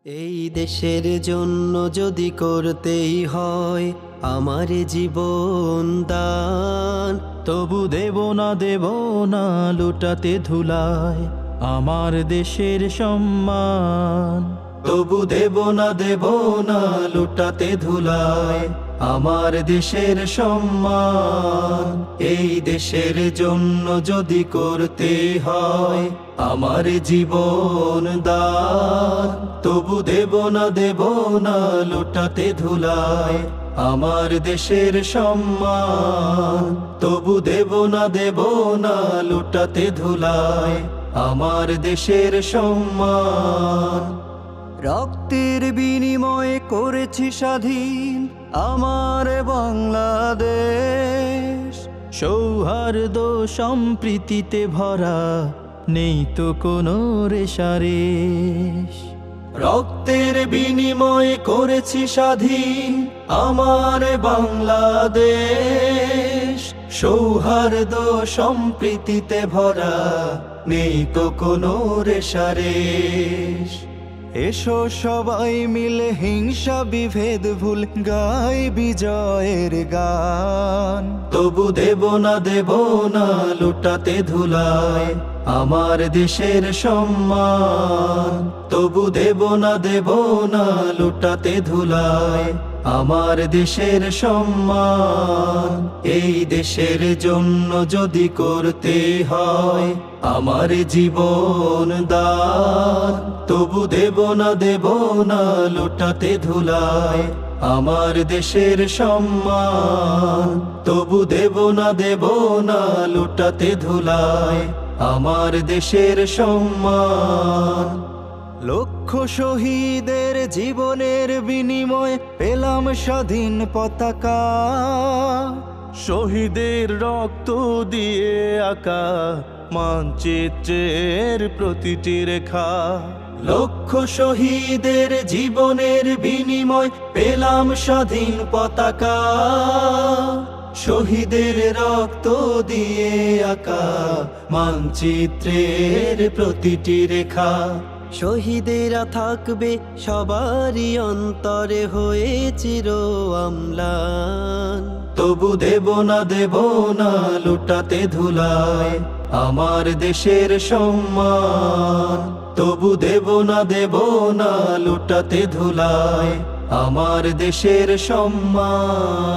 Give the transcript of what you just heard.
এই দেশের জন্য যদি করতেই হয় আমার জীবন দান, তবু দেব না লুটাতে ধুলায় আমার দেশের সম্মান। তবু দেব না লুটাতে ধুলায় আমার দেশের সম্মান। এই দেশের জন্য যদি করতে হয় আমার জীবন দান, তবু দেব না লুটাতে ধুলায় আমার দেশের সম্মান। তবু দেব না লুটাতে ধুলায় আমার দেশের সম্মান। রক্তের বিনিময়ে করেছি স্বাধীন আমার বাংলাদেশ, সৌহার্দ্য সম্প্রীতিতে ভরা নেই তো কোনো রেশারেশ। রক্তের বিনিময়ে করেছি স্বাধীন আমার বাংলাদেশ, সৌহার্দ্য সম্প্রীতিতে ভরা নেই তো কোনো রেশারেশ। এসো সবাই মিলে হিংসা বিভেদ ভুল গাই বিজয়ের গান। তবু দেব না লুটাতে ধুলায় আমার দেশের সম্মান। তবু দেব না লুটাতে ধুলায় আমার দেশের সম্মান। এই দেশের জন্য যদি করতে হয় আমার জীবন দান, তবু দেব না লুটাতে ধুলায় আমার দেশের সম্মান। তবু দেব না লুটাতে ধুলায় আমার দেশের সম্মান। লক্ষ শহীদের জীবনের বিনিময়ে পেলাম স্বাধীন পতাকা, শহীদের রক্ত দিয়ে আঁকা মানচিত্রের প্রতিটি রেখা। লক্ষ শহীদের জীবনের বিনিময় পেলাম স্বাধীন পতাকা, শহীদের রক্ত দিয়ে আঁকা মানচিত্রের প্রতিটি রেখা। শহীদেরা থাকবে সবারই অন্তরে হয়ে চির অম্লান। তবু দেব না লুটাতে ধুলায় আমার দেশের সম্মান। তবু দেব না লুটাতে ধুলায় আমার দেশের সম্মান।